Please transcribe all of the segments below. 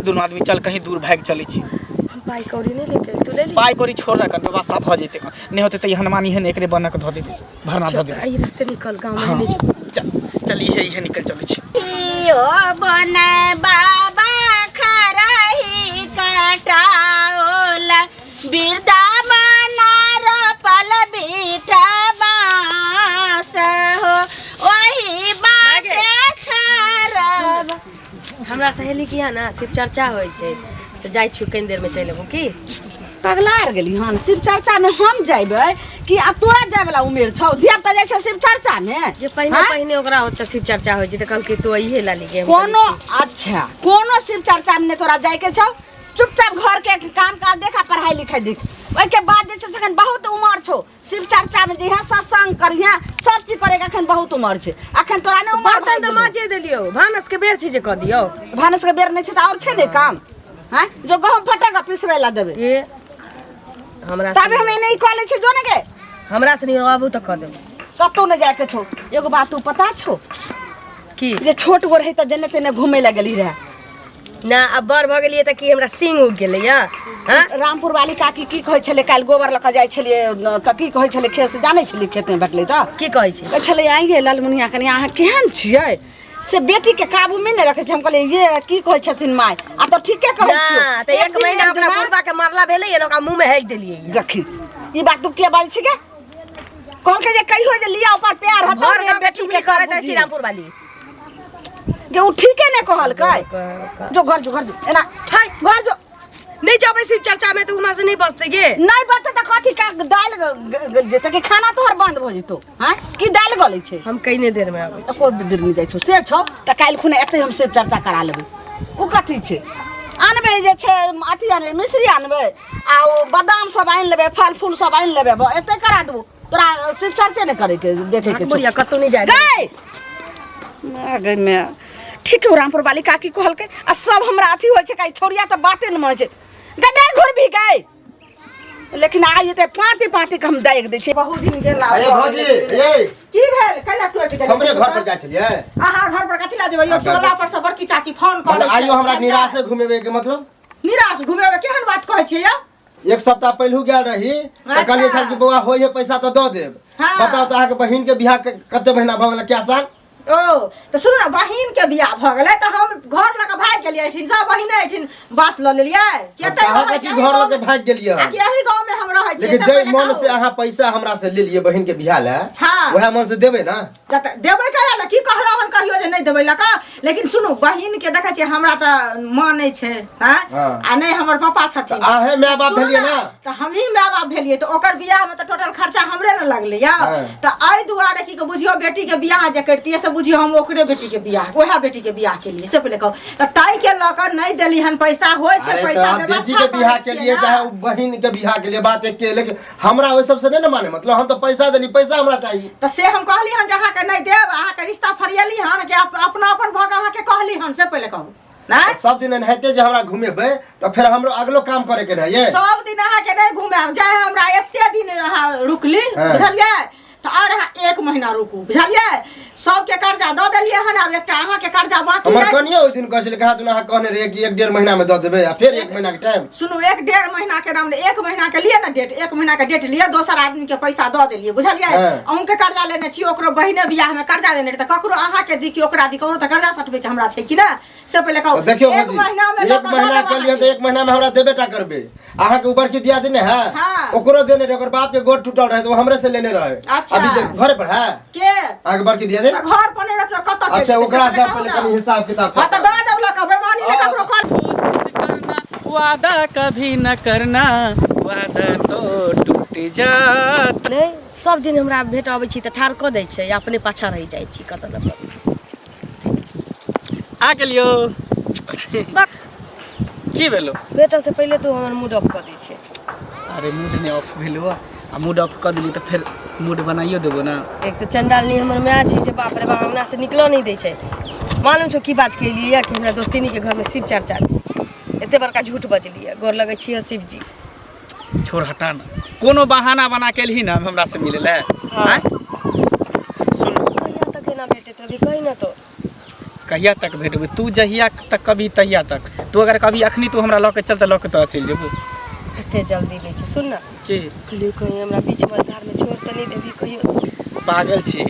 दोनों आदमी चल कहीं दूर भाग चले छी। पाई कौड़ी नहीं लेके तू ले ली। पाई कौड़ी छोड़ रखा व्यवस्था भ जेते नहीं होते त हनुमानी है एकरे बना के ध देबे भरना ध देबे। ई रास्ते निकल गांव में ले चल ये निकल चले छी। यो बना बाबा खराही कटाओला बिरदा मना रोपल बीटा बास हो वही बाटे छरब। हमरा सहेली की है ना शिव चर्चा होय छे तो जाय छी कनी देर में चल लेबो की। पगला गेली हन शिव चर्चा में हम जाइबे कि अब तोरा जाय वाला उमेर छौ धिया त जाय छै शिव चर्चा में। जे पहिने ओकरा होत शिव चर्चा होय छै त कल के तो इहे लाली गे कोनो अच्छा कोनो शिव चर्चा में तोरा जाय के छौ चुपचाप घर के काम काज देखा पढ़ाई लिखाई देख ओइ के बाद जे छै सखन बहुत उमर छौ शिव चर्चा में जइहा सत्संग करिहा सब चीज करे के अखन बहुत उमर छै अखन तोरा ने उमर बर्तन त माजे देलियो भानस के बेर छै जे क दियो भानस के बेर नहीं छै त और छै ने काम हैं जो गहूं फटेगा पिसवे ला देबे ये हमरा तब हम नहीं कॉल छै जो ने के हमरा से नहीं आबू त क देबो कतो न जाय के छौ एगो बात तू पता छौ की जे छोट गो रही त जने तेने घूमे ला गेली रहे ना अब बड़ भ गेलिए त की हमरा सिंह उग गेलै या हां रामपुर वाली काकी की कहै छले काल गोबर लक जाय छलिए त की कहै छले खेत से जानै छलिए खेत में बैठले त की कहै छै कहै छले आइए लालमुनिया कनी अहाँ केहन छियै से बेटी के काबू में नहीं रखे हम कहले ये की कहै छथिन माय आ तो ठीके कहै छियै ना त एक महीना ओकरा बुढ़बा के मरला भेलै या ओकरा मुंह में हेक देलिए देखी ई बात तू के बाल छिके कहल के जे कहियो जे लिया ऊपर पैर हतो घर बेटी के करे त श्रीरामपुर वाली जे उ ठीके ने कहल कै जो घर जो एना हाय घर जो नहीं जाबे शिव चर्चा में तो वहां से नहीं बचते गे नहीं बचते त कथी का दाल गल जेते कि खाना तोहर बंद भ जेतो हां की दाल गलै छै हम कईने देर में आबै एको देर में जाय छौ से छौ त काल खुने एते हम शिव चर्चा करा लेबै उ कथी छै आनबे जे छै अथी आनबे मिश्री आनबे आ ओ बादाम सब आइन लेबे फल फूल सब आइन लेबे एते करा देबो तोरा शिव चर्चा ने करे के देखे के बुढ़िया कतो नहीं जाय गई मैं मैं ठीक है रामपुर वाली काकी कहल के आ सब हमरा अथी होय छै काई छोड़िया त बाते न मन छै गदे घुर भी गए लेकिन आ जेते पाती पाती के हम दाग दे छै बहुत दिन गेला अरे भौजी ए की भेल कला टोट गेल हमरे घर पर जा छलिए आहा घर पर कथि ला जेबै यो टोला पर से बड़की चाची फोन कर मतलब आइयो हमरा निराश घुमेबे के मतलब निराश घुमेबे केहन बात कहै छियै यौ एक सप्ताह पहलू गेल रही त कहलिए छल कि बौआ होय पैसा त द देब बताओ त अहाँ के बहिन के बियाह कते महीना भ गेल क्या साल ओ तो सुन ना बहिन के बियाह भ गेलै त हम घर ल के भाग गेलियै ठिन सब बहिने ठिन बास ल लेलियै केते कहां कथि घर ल के भाग गेलियै आ यही गांव में हम रहै छियै लेकिन जय मन से अहाँ पैसा हमरा से ले लिए बहिन के बियाह ले वह मन से देबे ना देबै कला ना की कहला हन कहियो जे नहीं देबै लका लेकिन सुनु बहिन के देखै छियै हमरा त मानै छै हां आ नहीं हमर पापा छथिन आहे माय बाप भेलिए ना त हम ही माय बाप भेलिए त ओकर बियाह में त टोटल खर्चा हमरे न लगलै या त आइ दुआरे की के बुझियो बेटी के बियाह जे करतिए से बुझियो हम ओकरे बेटी के बियाह ओहा बेटी के बियाह के लिए से पहले कहू त ताई के लकर नहीं देली हन पैसा होय छै पैसा बेटी के बियाह के लिए चाहे बहिन के बियाह के लिए बात एक के लेकिन हमरा ओइ सब से नहीं माने मतलब हम तो पैसा देली पैसा हमरा चाहिए त से हम कहली हन जहाँ के नहीं देब अहाँ के रिश्ता फरियली हन के अपना अपन भग अहाँ के कहली हन से पहले कहू ना सब दिन नहते जे हमरा घुमेबे त फिर हमरो अगलो काम करे के रहिए सब दिन अहाँ के नहीं घुमाब चाहे हमरा एते दिन अहाँ रुकली बुझलियै तो और एक महीना रुकू बुझलिए सबके कर्जा द देलिए हन अब एकटा अहाँ के कर्जा बाकी हमर कनियो ओइ दिन कहले कहा तू अहाँ कहने रहे कि 1.5 महीना में द देबे आ फिर 1 महीना के टाइम सुनो 1.5 महीना के नाम 1 महीना के लिए ना डेट 1 महीना के डेट लिए दोसर आदमी के पैसा द देलिए बुझलिए अहूं के कर्जा लेने छी ओकरो बहिने बियाह में कर्जा लेने त ककरो अहाँ के दी कि ओकरा दी ककरो त कर्जा सटबे के हमरा छै कि ना से पहले कहू देखियो 1 महीना में 1 महीना के लिए तो 1 महीना में हमरा देबेटा करबे अहाँ के ऊपर की दिया देने है ओकरो देने रहे ओकर बाप के गोड़ टूटल रहे तो हमरे से लेने रहे अभी तक घर पर है के आगे बढ़ के दिया दे घर पर नहीं रहत कत छै अच्छा ओकरा से पहले कनी हिसाब किताब हां त द देबला का बेमानी ने ककरो कर करना वादा कभी न करना वादा तो टूट जात नहीं सब दिन हमरा भेट आबै छी त ठार क दै छै अपने पाछा रह जाइ छी कत न आ गेलियो की भेलो बेटा से पहले तू हमर मूड ऑफ क दै छै अरे मूड ने ऑफ भेलो आ मूड ऑफ क दिली त फिर मूड बनाइयो देबो ना एक तो चंडालनी हमर माय छी जे बाप रे बाप हमरा से निकलो नहीं दै छै मालूम छौ की बात के लिए कि हमरा दोस्तिनी के घर में शिव चर्चा छै एते बड़का झूठ बजलिए गोर लगै छी शिव जी छोड़ हटा ना कोनो बहाना बना के ही ना हमरा से मिले ले हां सुन कहिया तक ना भेटे तो भी कहि ना तो कहिया तक भेटबे तू जहिया तक कभी तहिया तक तू अगर कभी अखनी तू हमरा लऽ के चल त लऽ के तो चल जेबू एते जल्दी नहीं छै सुन ना की कहियो कहीं हमरा बीच मझधार में छोड़ त नहीं देबी कहियो पागल छी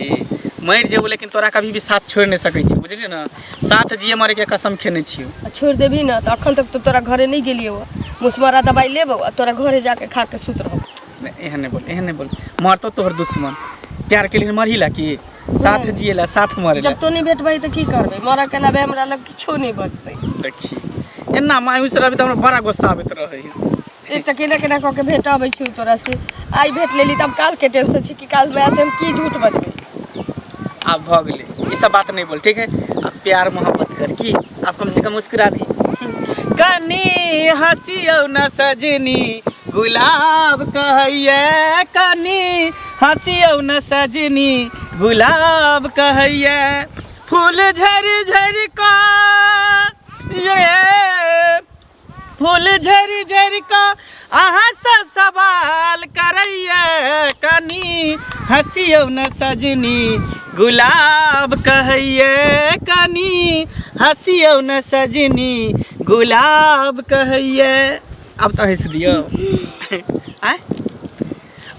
मर जेबू लेकिन तोरा कभी भी साथ छोड़ नहीं सकै छी बुझलिए ना साथ जिए मरे के कसम खेने छियो छोड़ देबी ना तो अखन तक तो तोरा घरे नहीं गेलियो मुसमरा दवाई लेबो आ तोरा घरे जाके खा के सुत रहो एहन नहीं बोल मर तो तोहर दुश्मन प्यार के लिए मरहिला की साथ जिएला साथ मरेला जब तो नहीं भेटबै त की करबै मरा के अलावा हमरा लग किछो नहीं बचतै देखी एना मायूस रहबी त हमरा बड़ा गुस्सा आबैत रहै एक त केना केना क के भेटाबै छी तोरा से आई भेट लेली तब काल के टेंशन छी कि काल मैं से हम की झूठ बजबै अब भ गेले ई सब बात नहीं बोल ठीक है अब प्यार मोहब्बत कर की आप कम से कम मुस्कुरा दी कनी हंसियो न सजनी गुलाब कहिए कनी हंसियो न सजनी गुलाब कहिए फूल झरि झरि का ये फूल झरि झरि का अहाँ से सवाल करैए कनी हंसियो न सजनी गुलाब कहिए कनी हंसियो न सजनी गुलाब कहिए अब तो हंस दियो आय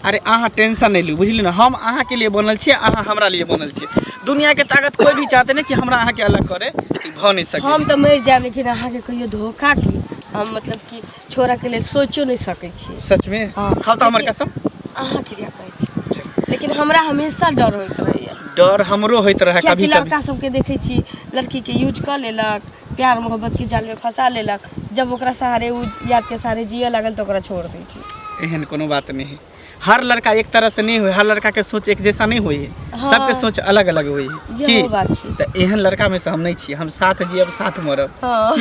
अरे अहाँ टेंशन नहीं लू बुझली ना हम अहाँ के लिए बनल छी अहाँ हमरा लिए बनल छी दुनिया के ताकत कोई भी चाहते नहीं कि हमरा अहाँ के अलग करे भ नहीं सके हम तो मर जाब लेकिन अहाँ के कहियो धोखा की हम मतलब कि छोरा के लिए सोचो नहीं सकै छी सच में हाँ। खाओ तो हमर कसम अहाँ के लिए कहै छी लेकिन हमरा हमेशा डर होइत रहैया डर हमरो होइत रहे कभी कभी लड़का सबके देखै छी लड़की के यूज कर लेलक प्यार मोहब्बत के जाल में फंसा लेलक जब ओकरा सहारे उ याद के सहारे जिए लागल तो ओकरा छोड़ दै छी एहन कोनो बात नहीं है हर लड़का एक तरह से नहीं हुए हर लड़का के सोच एक जैसा नहीं हुई है हाँ। सबके सोच अलग अलग हुई है यही बात छै तो एहन लड़का में से हम नहीं छी हम साथ जियब साथ मरब हाँ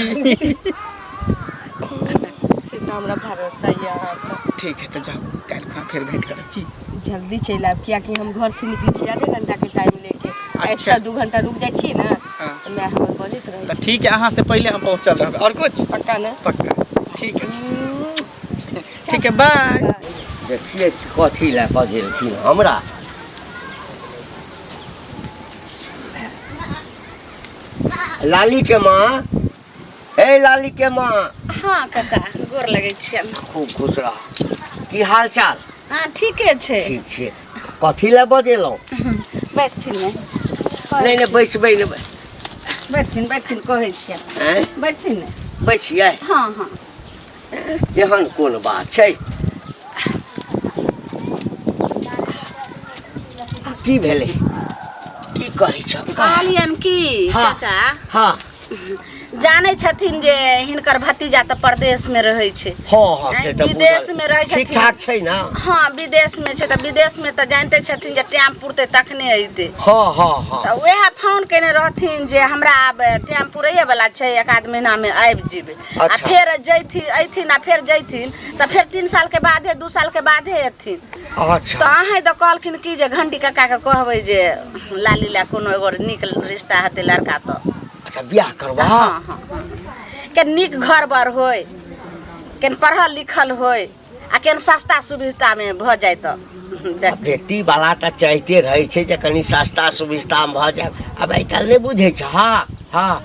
सीधा हमरा भरोसा ये अहाँ पर ठीक है तो जाओ कल खुना फिर भेंट करब की जल्दी चलि आब कियाकि हम घर से निकलै छी आधे घंटा के टाइम लेके अच्छा। एक्स्ट्रा 2 घंटा रुक जाइ छी ना हाँ। तो मैं हमर बजैत रहै तो ठीक है अहाँ से पहले हम पहुँचल रहब और कुछ पक्का ना पक्का ठीक है ठीक है बाय देखिए कथी लए बजेलखिन हमरा लाली के माँ हे लाली के माँ हाँ काका गोर लगै छियै खूब खुश रह की हाल चाल हाँ ठीके छै ठीक छै कथी लए बजेलहुँ बैठथिन ने नहीं नहीं बैसबै ने बैठथिन कहै छियै हैं बैठथिन ने बैसिए हाँ हाँ एहन कोन बात छै की भेलै की कहै छ कहलियन की हाँ। काका हाँ जानै छथिन जे हिनकर भतीजा तऽ परदेश में रहै छै हाँ हाँ से तऽ विदेश में रहै ठीक छथिन ठाक छै ना हाँ विदेश में छै तऽ विदेश में तऽ जानते छथिन जे टाइम पुरतै तखने अयतै हाँ हाँ हाँ तऽ वएह फोन केने रहथिन जे हमरा आब टाइम पुरैए वाला छै 1-8 महीना में आबि जेबै आ अच्छा। फेर जैथिन अयथिन आ फेर जैथिन तऽ फेर 3 साल के बादे 2 साल के बादे अयथिन अच्छा तऽ अहें तऽ कहलखिन कि जे घंटी काका के कहबै जे लाली ला कोनो एगो नीक रिश्ता हेतै लड़का तऽ अच्छा बियाह करबा हाँ हाँ हाँ के नीक घर बार होय के पढ़ल लिखल होय आ के सस्ता सुविधा में भ जाय तऽ देख बेटी वाला तऽ चाहते रहे छै जे कनी सस्ता सुविधा में भऽ जाए अब आइ काल्हि नहि बुझै छै हाँ हाँ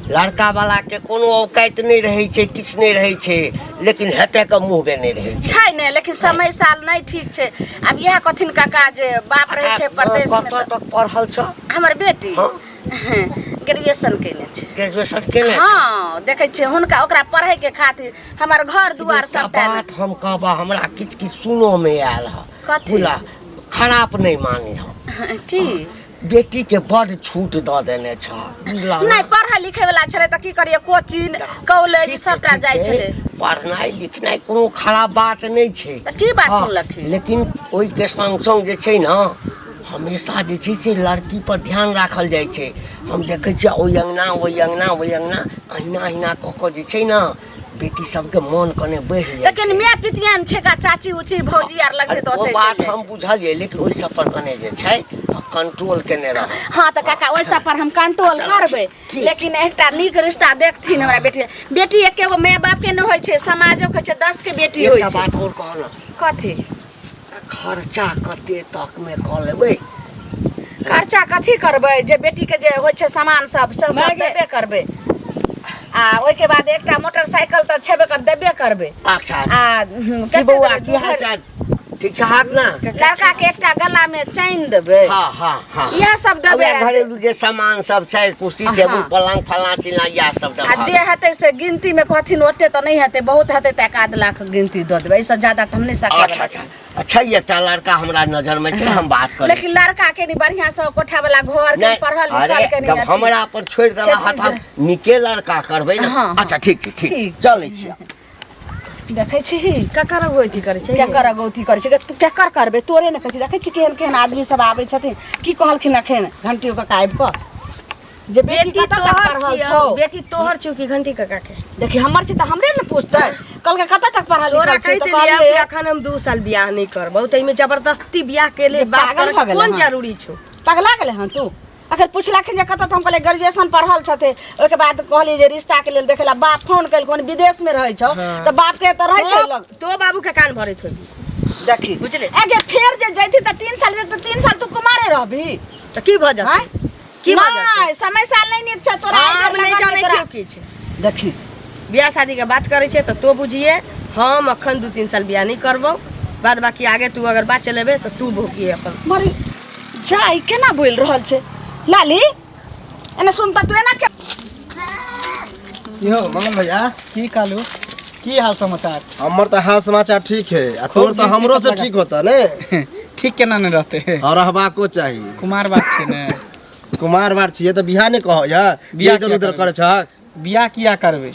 लड़का वाला के कोनो औकात नहीं रहे छै किछ नहीं रहे छै लेकिन हेते के मुँहबे नहीं रहे छै छै ने लेकिन समय साल नहीं ठीक छै अब यह कथिन काका जे बाप रहे छै परदेश में कतऽ तक पढ़ल छ हमर बेटी हाँ। ग्रेजुएशन केने छै ग्रेजुएशन केने छ हाँ देखे छियै हुनका ओकरा पढ़े के खातिर हमर घर दुआर एकटा सबटा बात हम कहबा हमरा किछ किछ सुनो में आयल ह कथी? बुला खराब नहीं मानी हम की बेटी के बड़ छूट दऽ देने छ बुझला ना? नहीं पढ़ा लिखे वाला छले तऽ की करिए कोचिंग कॉलेज ठीक छै, सबटा ठीक जाइ छै। छले पढ़नाइ लिखनाइ कोनो खराब बात नहीं छै तऽ की बात हाँ, सुनलखिन लेकिन ओहि के संग संग जे छै ना हमेशा जे छै से लड़की पर ध्यान राखल जाइ छै हम देखै छियै ओहि अंगना अहिना अहिना कऽ कऽ जे छै ना बेटी सबके मन कने बढ़ि जाइ लेकिन छै मियाँ पितियन छै का चाची उची भौजी आर लगते तऽ ओ ओते बात चलि जाइ हम छै। बुझलियै लेकिन ओहि सब पर कने जे छै कंट्रोल केने रह हाँ तऽ काका ओहि सब पर हम कंट्रोल करबै ठीक। लेकिन एकटा नीक रिश्ता देखथिन हमरा बेटी एकेगो माय बाप के न होइ छै समाजो के छै 10 के बेटी होइ एकटा छै बात और कहना कथी खर्चा कते तक में कऽ लेबै खर्चा कथी करबै जे बेटी के जे होइ छै सामान सब माय गे। देबे करबै आ ओइ के बाद एकटा मोटरसाइकिल त छेबे कर देबे करबे। अच्छा आ की बउआ की हाल चाल ठीक ठाक ना? लड़का के एकटा गला में चैन देबे। हां हां हां यह सब देबे। घरेलू जे सामान सब छै कुर्सी टेबुल पलंग फला चिला या सब देबे। आ जे हेतै से गिनती में कहथिन ओते त नहीं हेतै, बहुत हेतै त 1 लाख गिनती द देबे, इससे ज्यादा त हम नहीं सकै। अच्छा ये एकटा लड़का हमरा नजर में छै, हम बात करै। लेकिन लड़का के नहीं बढ़िया से कोठा वाला घर के पढ़ल लिखल के नहीं। जब हमरा पर छोड़ देला हाथ हम निके लड़का करबै ना। अच्छा ठीक ठीक चलै छी। देखै छी ककर गोती करे छै, केकर गौती करे छै, तू केकर करबे तोरे न कहै छी। देखै छी केहन केहन आदमी सब आबै छथिन, की कहलखिन अखन घंटियो के आबि क जे बेटी तोहर छौ, बेटी तोहर छौ कि घंटी काका के। देखी हमर छी त हमरे न पूछतै कल के कत तक पढ़ल तोरा लिखल छै कहते त कहलिए लिया अखन हम 2 साल बियाह नहीं करबौ, त इमे जबरदस्ती बियाह के ले बात पागल भ गेल कोन जरूरी छौ? पगला गेले हन तू। अगर पूछलखिन जे कत त हम कहले ग्रेजुएशन पढ़ल छथे, ओइ के बाद कहली जे रिश्ता के लेल देखेला बाप फोन कइल कोन विदेश में रहै छौ त बाप के त रहै छै लग तो बाबू के कान भरैत होबी। देखी बुझले आगे फेर जे जैती त 3 साल जे त 3 साल तू कुमारे रहबी त की भ जाय? की भ जाय? नहीं समय साल नहीं निक छ तोरा। हम नहीं जानै छियौ की छै। देखी बियाह शादी के बात करे छै त तो बुझिए हम अखन 2-3 साल बियाह नहीं करबौ, बाद बाकी आगे तू अगर बात चलेबे त तू भोगिए अपन। मरी जाई केना बोल रहल छै लाली एने सुन त तू एना के यो मंगल भैया की कालू की हाल समाचार? हमर तो हाल समाचार ठीक है, आ तोर तो हमरो से ठीक होता ने। ठीक केना न रहते और रहबाको चाहिए। कुमार बात छै ने, कुमार बार छिए तो बियाह नहीं कहो या बियाह इधर उधर करे छ। बियाह किया करबे?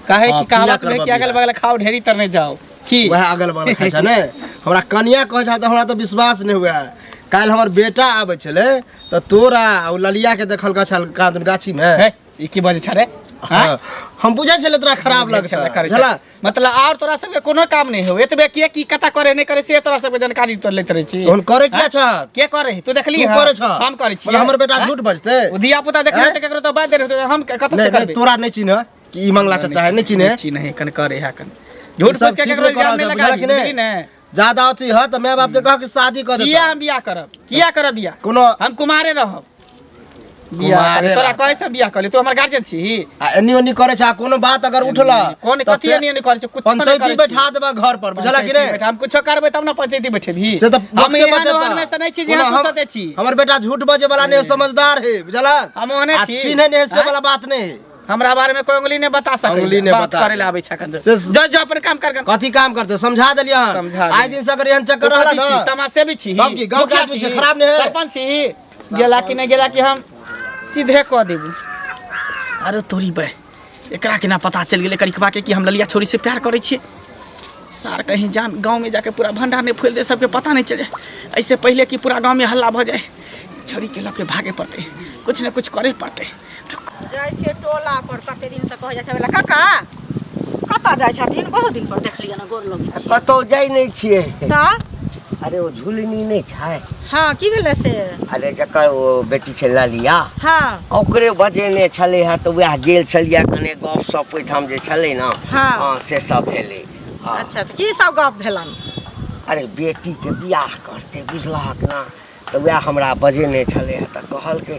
काहे हाँ, कि कहावत किया में करबा कि अगल बगल खाओ ढेरी तरने जाओ की वह अगल बगल खाइ छ ने। हमरा कनिया कह छ त हमरा तो विश्वास नहीं हुआ। काल हमर बेटा आबे छले त तोरा और ललिया के देखल कादन गाछी में। है ई की बजे छरे? हाँ, हम बुझे छले तोरा खराब लगता चला। मतलब और तोरा सब के कोनो काम नहीं हो, एतबे के की कता करे नहीं करे से तोरा सब के जानकारी तो लेत रहे छी। हुन करे क्या छ? के करे तू देखली? तू करे छ? हम करे छी। मतलब हमर बेटा झूठ बजते? दिया पुता देखले त केकरो तो बात दे रहे हम कता से नहीं करबे? तोरा नहीं चिन्ह कि ई मंगला चाचा है, नहीं चिन्ह? चिन्ह है कन करे है कन झूठ बोल के केकरो इल्जाम नहीं लगा दी ने। ज्यादा अथी ह त मैं बाप के कह के शादी कर देता। किया हम बियाह करब? किया करब बियाह? कोनो हम कुमारे रहब। बियाह करे तोरा कहे से बियाह करले? तू हमर गार्जियन छी। एनी ओनी करे छ कोनो बात अगर उठला कोन तो कथि एनी करे छ? कुछ पंचायती बैठा देबा घर पर, बुझला कि नहीं? हम कुछ करबे तब ना पंचायती बैठे भी। से तो हम वक्त एहन बदलता। ओहन में से नहीं छी जे हम सोचे छी। हमर बेटा झूठ बजे वाला नहीं, समझदार है, बुझला? हम ओहने छी। चिन्ह नहीं से वाला बात नहीं। हमरा बारे में कोई उंगली ने बता सके। उंगली ने बता करे ला आबै छ कन जो जो अपन काम कर। कथी काम करते समझा देलिया। आइ दिन से अगर एहन चक्कर रहला ना समाज से भी छी। तब की गांव के आदमी छै, खराब नहीं है। सरपंच छी गेला कि नहीं गेला कि हम सीधे कह देबू। अरे तोरी बे एकरा केना पता चल गेले करिकबा के कि हम ललिया छोरी से प्यार करे छी? सार कहीं जान गांव में जाके पूरा भंडार ने फैल दे, सबके पता नहीं चले। ऐसे पहले कि पूरा गांव में हल्ला भ जाए, छोरी के लके भागे पड़ते, कुछ न कुछ करे पड़ते। जाय छै टोला पर कते दिन से कह जाय छै वाला काका कता जाय छथिन? बहुत दिन पर देखलिए ना गोर लगे छी। कतौ जाय नहीं छिए त अरे वो झुलनी नहीं छै? हां की भेले से? अरे जकर वो बेटी छै ललिया, हां ओकरे बजेने छले है तो वह गेल छलिया कने गप सप ओइठाम जे छले ना। हाँ। हां से सब भेले। हाँ। अच्छा त की सब गप भेलन? अरे बेटी के बियाह करते बुझलहक ना, तो वह हमरा बजेने छले है त कहल के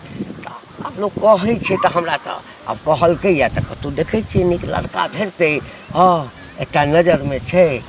अब लोग कहै छै त हमरा त अब कहल के या त तू देखै छी निक लड़का भेटते। हां एकटा नजर में छै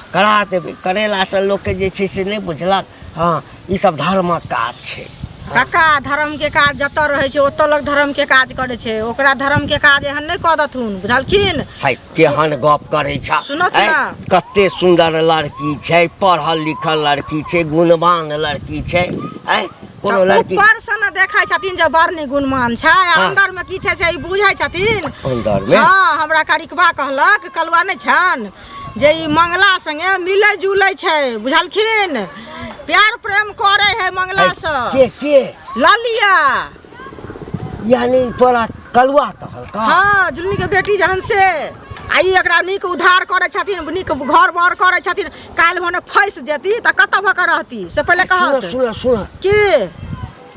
करा देबे, करेला से लोग के जे छै से नहीं बुझलक। हाँ ई सब धर्मक काज छै। काका धर्म के काज जत रहे छै ओत लग धर्म के काज करे छै, ओकरा धर्म के काज एहन नहीं क दथुन, बुझलखिन? हाय केहन गप करै छ? सुनत हैं? ना। कते सुंदर लड़की छै, पढ़ल लिखल लड़की छै, गुणवान लड़की छै। हैं कोनो लड़की ऊपर से न देखै छथिन जे बड़ नहीं गुणमान छै, अंदर में की छै से ई बुझै छथिन। अंदर में हां हमरा करिकबा कहलक कलवा नहीं छन जे ई मंगला संगे मिलै जुलै छै, बुझलखिन? प्यार प्रेम करे है मंगला से। के ललिया यानी तोरा कलुआ कहल का? हाँ जुलनी के बेटी जहन से आई एकरा निक उद्धार करे छथिन, निक घर बार करे छथिन। काल भने फंस जेती त कत भक रहती से पहले कहत। सुन सुन की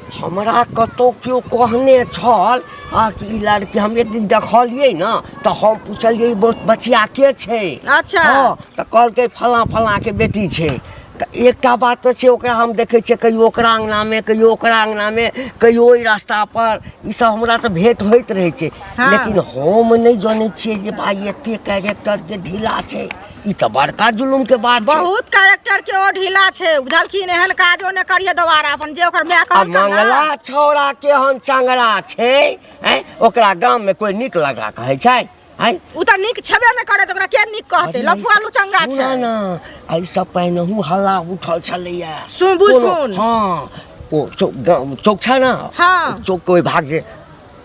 हमरा कतो क्यों कहने छल कि ई लड़की हम एक दिन देखलिए ना तो हम पूछलिए बहुत बचिया के छै। अच्छा हाँ तो कहल के फला फला के बेटी छै। तऽ एकटा बात तऽ छै ओकरा हम देखै छियै कहियो ओकरा अङ्गनामे कहियो ओकरा अङ्गनामे कहियो ओहि रास्ता पर ई सब हमरा तऽ भेंट होइत रहै छै लेकिन हम नहि जानै छियै जे भाई एते कैरेक्टर के ढीला छै ई तऽ बड़का जुलुम के बात छै बहुत कैरेक्टर के ओ ढीला छै बुझलखिन एहन काजो नहि करिए दोबारा अपन जे ओकर माय कहल मंगला छौड़ा के हम चंगड़ा छै ओकरा गाम में कोई नीक लगा कहै छै उ त नीक छेबे न करे त ओकरा के नीक कहते लफुआ लुचंगा छै ना एहि सब पहिनहु हल्ला उठल छलैया सुन बुझथुन हाँ ओ चौक छै ना चौक के भाग जे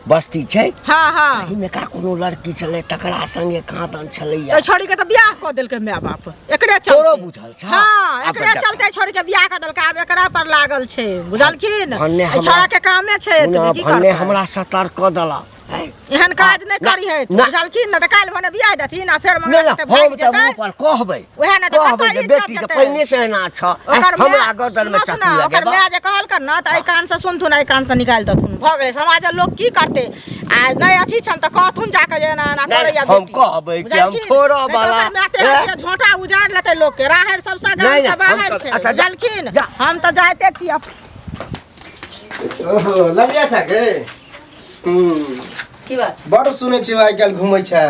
बस्ती छै हाँ हाँ एही में का कोनो लड़की छले तकरा संगे कांदन छलैया छोड़ी के त बियाह क देलकै माय बाप एकरे चलते तोरो बुझल छै हां एकरे चलते छोड़ी के बियाह क देलकै आब एकरा पर लागल छै बुझलखिन छोड़ा के कामे छै एतबे की करबै हमरा सतर्क क देला एहन काज नहीं करी है बुझलखिन न त काल भने बियाह देथिन आ फेर मंगला से भाग जेतै हम पर कहबै ओहे न त कहबै बेटी के पहिने से ना छ हमरा गर्दन में चाकू लगा ओकर माय जे कहल कर न त ए कान से सुनथुन ए कान से निकाल दथुन भ गेलै समाज लोग की करते आ नहीं अथी छन त कहथुन जाके जे ना ना करैया बेटी हम कहबै कि हम छोड़ो वाला झोंटा उजाड़ लेतै लोग के राहर सबसे गांव से बाहर छै बुझलखिन हम त जाइते छी ओहो लगिया छ के की बात बड़ सुनै छी आइ काल्हि घुमै छै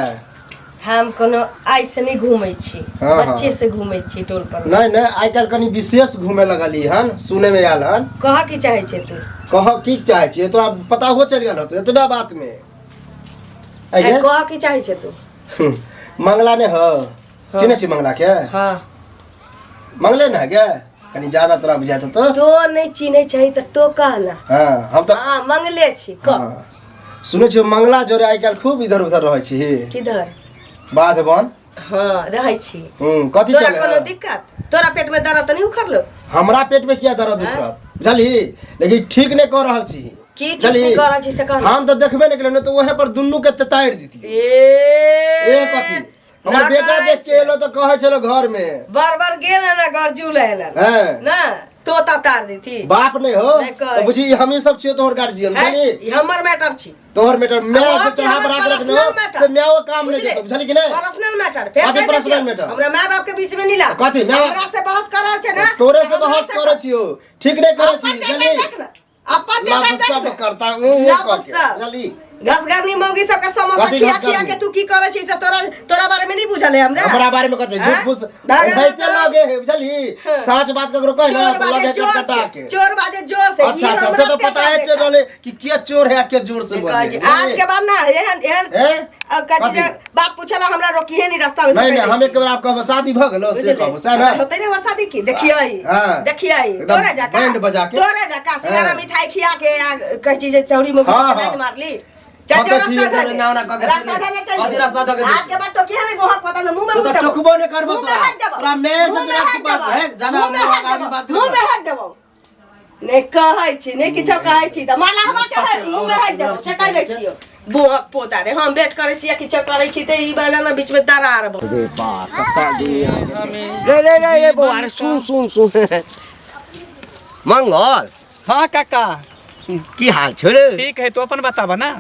हम कोनो आइ से नहीं घूमै छी बच्चे से घूमै छी टोल पर नहीं आइ काल्हि कनी विशेष घूमे लगली हन सुने में आयल हन कह की चाहे छे तू कह की चाहे छी तोरा पता हो चल गेल तो एतबे बात में कह की चाहे छे तू मंगला ने हो चिन्हे छी मंगला के हां मंगले न गे कनी ज्यादा तोरा बुझात तो नहीं चिन्हे चाहिए त तो कहना हां हम तो हां मंगले छी कह सुनै छी मंगला जोरे आइ काल्हि खूब इधर उधर रहै छी किधर बाधवन हां रहै छी कथि चले तोरा कोनो दिक्कत तोरा पेट में दर्द नहीं उखड़लो हमरा पेट में किया दर्द उखड़त बुझली लेकिन ठीक नहीं कर रहल छी की ठीक नहीं कर रहल छी से कह हम तो देखबे नहीं केलो तो ओहे पर दुन्नु के तताड़ दीती ए कथि हमर बेटा देख के एलो तो कहे छलो घर में बार बार गेल ना गरजू लेला ना तो तार दी थी बाप नहीं हो तो बुझी हम ही सब छियो तोहर गार्जियन बुझली हमर मैटर छी तोहर मैटर मैं के चढ़ा बना के रखनो से मैओ काम नहीं देतो बुझली कि नहीं पर्सनल मैटर फेर पर्सनल मैटर हमरा माय बाप के बीच में नीला कथि मैं हमरा से बहस करल छै ना तोरे से बहस करे छियो ठीक नहीं करे छी बुझली अपन टेकर सब करता हूं बुझली घसगरनी मौगी सब के समोसा खिया के तू की करे छी से तोरा बारे में नहीं बुझल है हमरा बारे में कहते झूठ फूस बैठे लगे है बुझली सच बात ककरो कह ना तो लगे कटा के चोर बाजे जोर से अच्छा से तो पता है के रोले कि के चोर है के जोर से बोले आज के बाद ना एहन कथि बात पूछला हमरा रोकिए नहीं रास्ता में से नहीं हम एक बार आपका शादी भ गेलो से कहबो से ना होतै नहीं शादी की देखिए तोरे जाका बैंड बजा के तोरे जाका सिंगारा मिठाई खिया के कह छी जे चौड़ी में लाइन मारली आज के बाद तो की है बहुत पता न मुंह में तो टोकबो ने करबो तोरा मैं से डायरेक्ट बात है ज्यादा आगे बात मुंह में हाथ देबो ने कहै छी ने किछो कहै छी त माला हवा के मुंह में हाथ देबो से कह दै छियो बुआ पोता रे हम वेट करै छी किछो करै छी त ई वाला ना बीच में दरार ब रे बाप कसा दुनिया रे बुआ रे सुन मंगल हाँ काका की हाल छोरे ठीक है तो अपन बताबा ना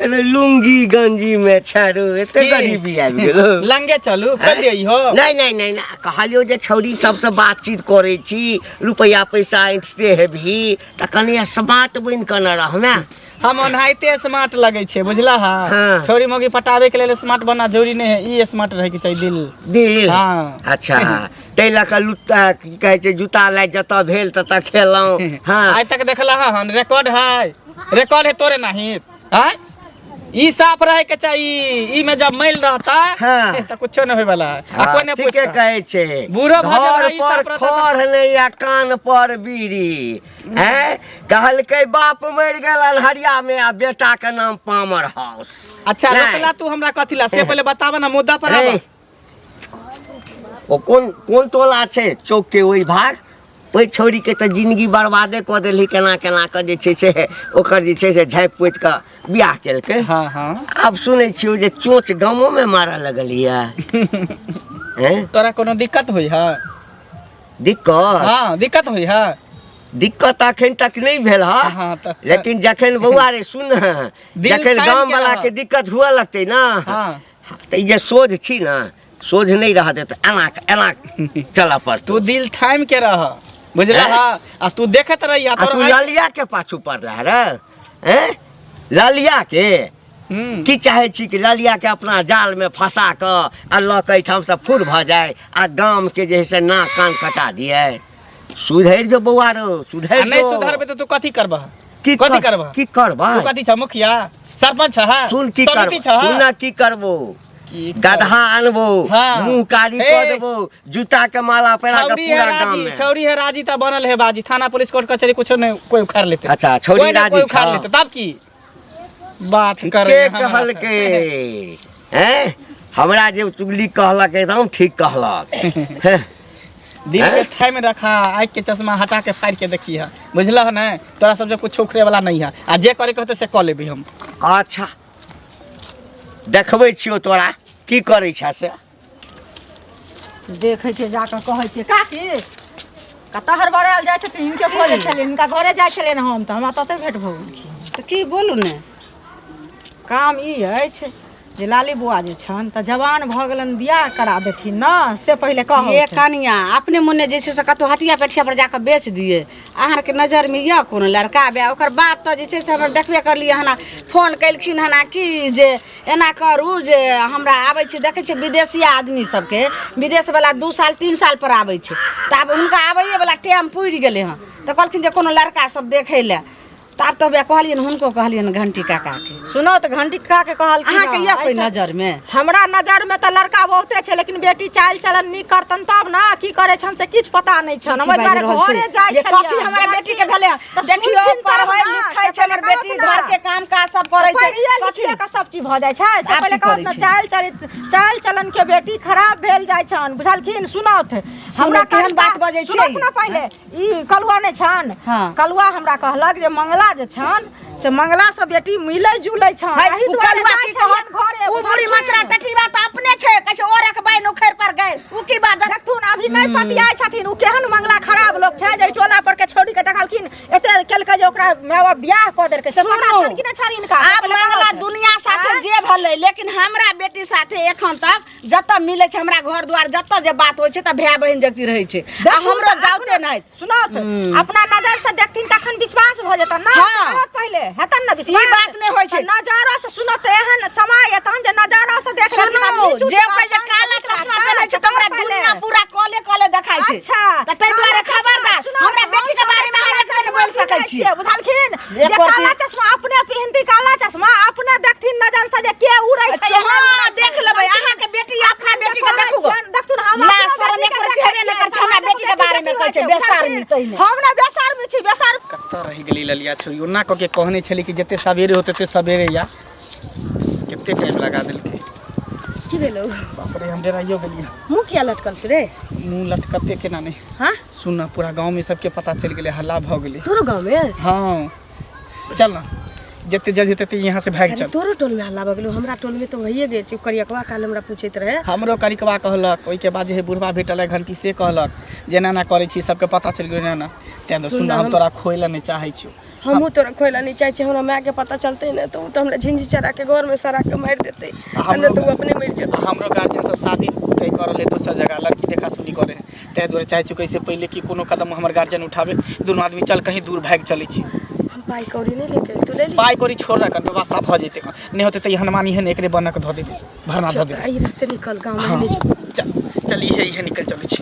अरे लुंगी गंजी में छारो एते गरीबी आबि गेलो लंगे चलू कर दियई हो नहीं कहलियो जे छौरी सबसे बातचीत करे छी रुपया पैसा ऐंठते हेबी त कने स्मार्ट बन के न रहमे हम ओनाहिते स्मार्ट लगे छे बुझला हा छोरी मोगी पटावे के लिए स्मार्ट बनना जरूरी नहीं है ई स्मार्ट रहे के चाहिए दिल हाँ अच्छा तै लका लुत्ता की कहै छै जूता लाइ जत भेल तत खेलौ हां आज तक देखला हन रिकॉर्ड है तोरे नहीं हां ई साफ रहे के चाहिए ई में जब मैल रहता त कुछो न होय वाला आ कोई ने पूछे कहै छै बूढ़ो भजे ई साफ रहता खर नहीं या कान पर बीड़ी हैं कहल के बाप मर गेलन हरिया में आ बेटा के नाम पामर हाउस अच्छा रोकला तू हमरा कथिला से पहले बतावा ना मुद्दा पर आवा ओ कोन टोला छै चौक के ओई भाग ओई छोरी के त जिंदगी बर्बादे क देली केना के जे छै से ओकर जे छै से झाँप पोत के बियाह केलके हां अब सुनै छियो जे चोच गामो में मारा लगलिया हैं तोरा कोनो दिक्कत होई है दिक्कत हां दिक्कत होई है दिक्कत अखन तक नहीं भेल है लेकिन जखन बउआ रे सुन जखन गांव वाला के दिक्कत हुआ लगते ना त जे सोझ छी ना सोझ नहीं रह दे तो एना एना चला पड़ तू दिल थाम के रह बुझला हैं? आ तू देखत रही आ तू लालिया के पाछू पड़ रहा रे हैं लालिया के की चाहे छी कि लालिया के अपना जाल में फंसा कर अल्लाह के ठाम से फुर भ जाए आ गाम के जैसे नाक कान कटा दिए सुधर जो बउआ रो सुधर नहीं सुधरबे तो तू कथी करबह की कथी करबह की करबा तू कथी छ मुखिया सरपंच है सुन की कर सुनना की करबो गधा अनबो मुंह कारी कर देबो जूता के माला पहना के पूरा गांव में छौरी है राजी त बनल है बाजी थाना पुलिस कोर्ट कचहरी कुछ नहीं कोई उखाड़ लेते अच्छा छौरी राजी कोई उखाड़ लेते तब की बात कर के कहल के हैं हमरा जे चुगली कहलक एकदम ठीक कहलक दिल के थाई में रखा आँख के चश्मा हटा के फाड़ के देखी है बुझल है ना तोरा सब जो कुछ छोखरे वाला नहीं है आ जे करे कहते से क लेबे हम अच्छा देखबै छियो तोरा की करै छ से देखै छै जाकर कहै छै काकी कतऽ हड़बड़ायल जाइ छथिन हिनके खोजे छलियै हिनका घरे जाइ छलियै हम तऽ हमरा तते भेट भऽ गेलखिन तऽ की बोलू ने काम ई अछि जे लाली बुआ जे छन तऽ जवान भऽ गेलन बियाह करा देथिन न से पहिले कहू ये कनिया अपने मुन्ने जे छै से कतौ हटिया पेठिया पर जाकर बेच दिए अहाँ के नजर में यह कोनो लड़का बे ओकर बात तऽ जे छै से हम देखबे करलिए हना फोन कैलखिन हना कि जे एना करू जे हमरा आबै छै देखै छै विदेशी आदमी सबके विदेश वाला 2 साल 3 साल पर आबै छै तऽ आब हुनका आबैए वाला टाइम पुरि गेलै हँ तऽ कहलखिन जे कोनो लड़का सब देखै लए तब तो कहलियन हुनको कहलियन घंटी काका के सुनो तो घंटी काका के कहलखिन अहाँ के या कोई नजर में हमरा नजर में तो लड़का बहुते छै लेकिन बेटी चाल चलन नीक करतन तब ना की करे छन से किछ पता नहीं छन हम बारे घरे जाय छै कथी हमरा बेटी के भेले देखियो पढ़ै लिखै छै हमर बेटी घर के काम काज सब करै छै कथी का सब चीज भ जाय छै से पहिले कहत ना चाल चलन के बेटी खराब भेल जाय छन बुझलखिन सुनत हमरा केहन बात बजै छै सुनो पहिले ई कलुआ नै छन कलुआ हमरा कहलक जे मंगला जे छन से मंगला से बेटी मिलै जुलै छन एही दुआरे जाय छन घरे उ बुढ़ी मचरा टटी बात अपने छै कहै छै ओरे के बाइन उखैर पर गए उ की बात देखथुन अभी नै पतियाय छथिन उ केहन मंगला खराब लोग छै जे टोला पर के छोड़ी के देखलखिन एते केलकै जे ओकरा मेवा बियाह क देलकै से पता छन कि नै छन इनका आब मंगला दुनिया साथे जे भलै लेकिन हमरा बेटी साथे एखन तक जत्ता मिलै छै हमरा घर द्वार जत्ता जे बात होय छै त भाय बहिन जक्ति रहै छै आ हमरो जाउते नै सुनत अपना नजर से देखथिन तखन विश्वास भ जेतन ना बहुत पहिले हेतन ना विश्वास ई बात नै होय छै नजारा से सुनत एहन समय एतन जे नजारा से देख जे कोइ जे काला चश्मा पहनै छै तोरा दुनिया पूरा काले काले देखाय छै अच्छा त तै दुआरे खबरदार हमरा बेटी के बारे में हम एतबे बोल सकै छी बुझलखिन जे काला चश्मा अपने पिहनती काला चश्मा अपने देखथिन नजर से जे के उड़ै छै हां देख लेबै अहाँ के बेटी अपना बेटी के देखू देखथुन हम ना शर्म कर हेबे न कर हमरा बेटी के बारे में कहै छै बेशर्मी तइने हम ना बेशर्मी छी बेशर्म कत्ता रहि गेली ललिया छोरी ओना क के कहने छली कि जते सवेरे होते ते सवेरे या कितने टाइम लगा देलके की भेलो बाप रे हम डराइयो गेलिए मुंह किया लटकल छै रे मुंह लटकते केना नहीं हां सुन पूरा गांव में सबके पता चल गेले हल्ला भ गेले तोरो गांव में हां चल ना जते जल्दी तते यहाँ से भाग चल तोरो टोल में हल्ला भ गेलो हमरा टोल में तो भइए गेल छै करियकवा काल हमरा पूछैत रहे हमरो करिकवा कहलक ओइ के बाद जे बुढ़वा भेटल घंटी से कहलक जे ना करै छी सबके पता चल गेल ना तै तो सुन हम तोरा खोइला नहीं चाहै छी हमहू तोरा खोइला नहीं चाहै छी हमरा माय के पता चलते ना तो उ तो हमरा झिंझी चरा के घर में सरा के मार देते हमने तो अपने मर जेते हमरो गार्जियन सब शादी तय करल है दोसर जगह लड़की देखा सुनी करे तै दुआरे चाहै छी कैसे पहले कि कोनो कदम हमर गार्जियन उठावे दोनों आदमी चल कहीं दूर भाग चलै छी पाई कौड़ी नहीं लेके तू ले ली पाई कौड़ी छोड़ रखन व्यवस्था भ जेते नहीं होते त हनुमानी है एकरे बनक ध देबे भरना ध देबे आई रास्ते निकल गांव में ले चल चल इहे निकल चलै छी